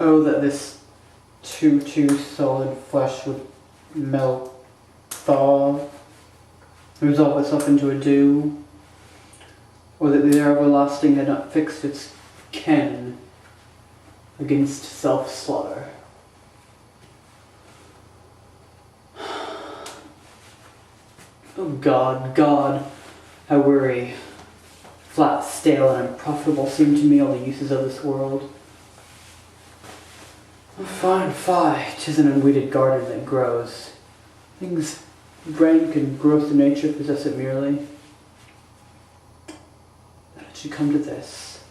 Oh, that this too solid flesh would melt, thaw, resolve itself into a dew, or that the air everlasting had not fixed its ken against self-slaughter. Oh God, God, how weary, flat, stale, and unprofitable seem to me all the uses of this world. Oh, fie, 'tis an unweeded garden that grows. Things rank and gross in nature possess it merely. That it should come to this.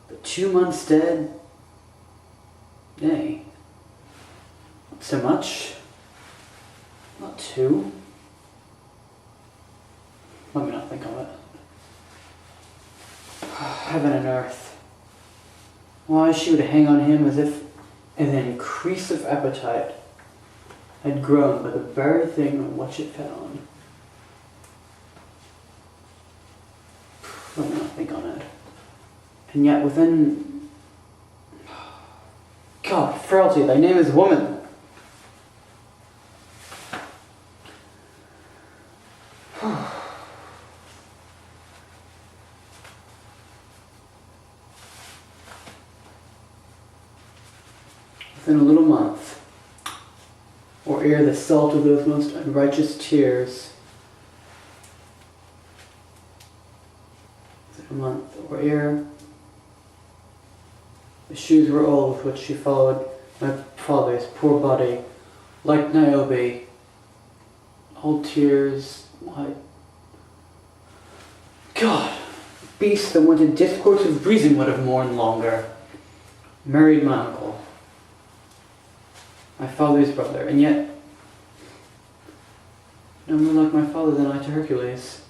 But 2 months dead? Nay, not so much. Not 2. Let me not think of it. Heaven and earth. Why, she would hang on him as if an increase of appetite had grown by the very thing on which it fed on. Let me not think on it. And yet within... God, frailty, thy name is woman! Within a little month, or ere the salt of those most unrighteous tears, within a month, or ere the shoes were old with which she followed my father's poor body, like Niobe, all tears, why, God, beast that went in discourse of reason would have mourned longer, married my uncle, my father's brother, and yet no more like my father than I to Hercules.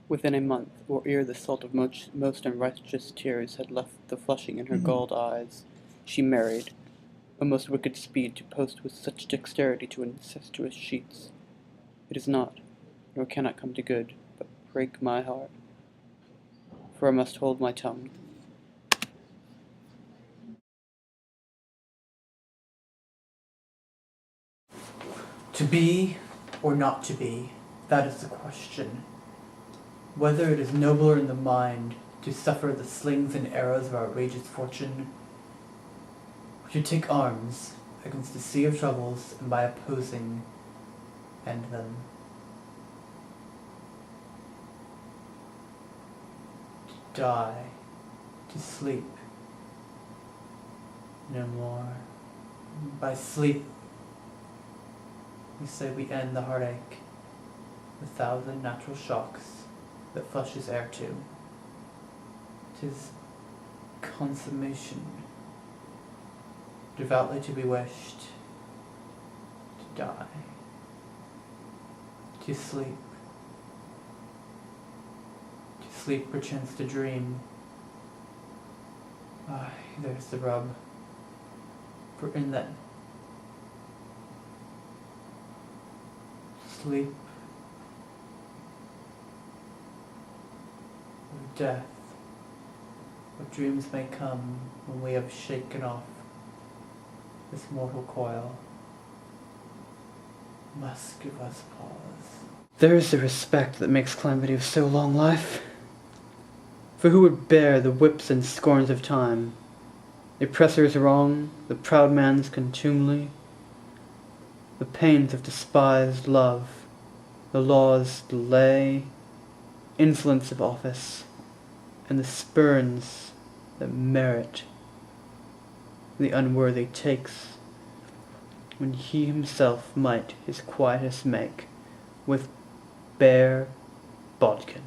Within a month, or ere the salt of most unrighteous tears had left the flushing in her galled eyes, she married, a most wicked speed to post with such dexterity to incestuous sheets. It is not, nor cannot come to good, but break my heart, for I must hold my tongue. To be or not to be, that is the question. Whether it is nobler in the mind to suffer the slings and arrows of outrageous fortune, or to take arms against a sea of troubles and by opposing end them. To die, to sleep, no more. By sleep, we say we end the heartache, the thousand natural shocks that flushes air to. 'Tis consummation, devoutly to be wished, to die, to sleep perchance to dream. Ay, there's the rub, for in that sleep of death, what dreams may come when we have shaken off this mortal coil, must give us pause. There is the respect that makes calamity of so long life. For who would bear the whips and scorns of time, the oppressor's wrong, the proud man's contumely, the pains of despised love, the law's delay, insolence of office, and the spurns that merit the unworthy takes, when he himself might his quietus make with bare bodkin?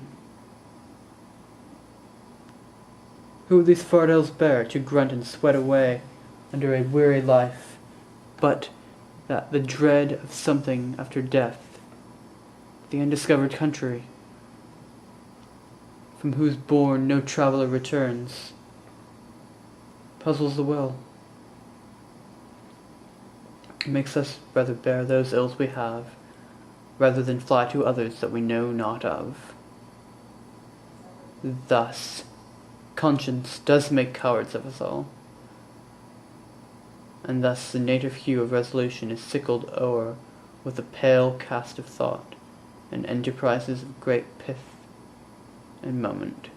Who would these fardels bear to grunt and sweat away under a weary life, but that the dread of something after death, the undiscovered country, from whose bourne no traveller returns, puzzles the will? It makes us rather bear those ills we have, rather than fly to others that we know not of. Thus conscience does make cowards of us all, and thus the native hue of resolution is sickled o'er with a pale cast of thought, and enterprises of great pith and moment.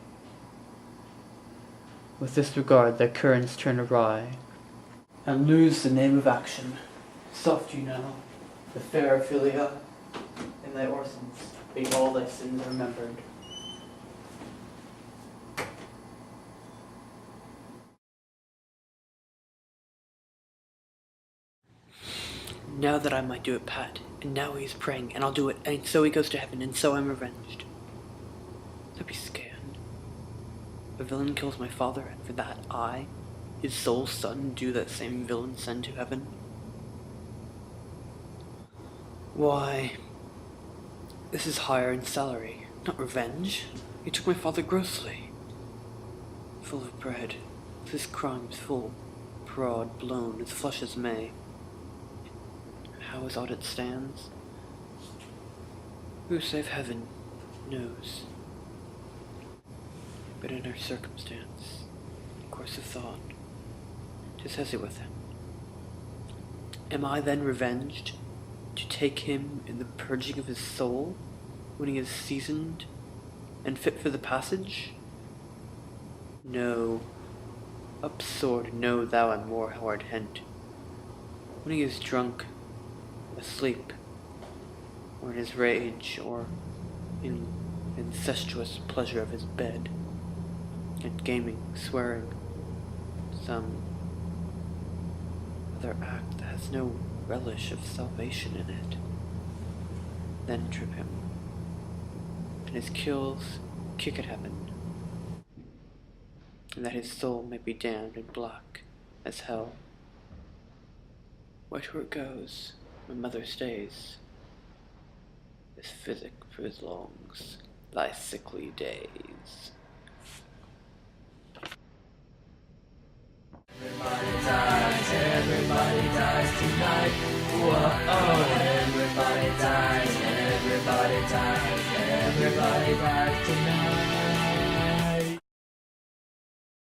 With this regard their currents turn awry, and lose the name of action. Soft you know, the fair Ophelia, in thy orisons, be all thy sins remembered. Now that I might do it, Pat, and now he is praying, and I'll do it, and so he goes to heaven, and so I'm revenged. That'd be scanned. A villain kills my father, and for that I, his sole son, do that same villain send to heaven? Why, this is hire and salary, not revenge. He took my father grossly. Full of bread, with his crimes full, broad, blown, as flush as May. How his audit stands, who save heaven knows. But in our circumstance, course of thought, 'tis heavy with him. Am I then revenged to take him in the purging of his soul, when he is seasoned and fit for the passage? No, up sword, know thou I'm more hard hent. When he is drunk, asleep, or in his rage, or in incestuous pleasure of his bed, at gaming, swearing, some other act that has no relish of salvation in it, then trip him, and his kills kick at heaven, and that his soul may be damned and black as hell. White where it goes, my mother stays. This physic for his lungs, thy sickly days. Everybody dies tonight. Whoa.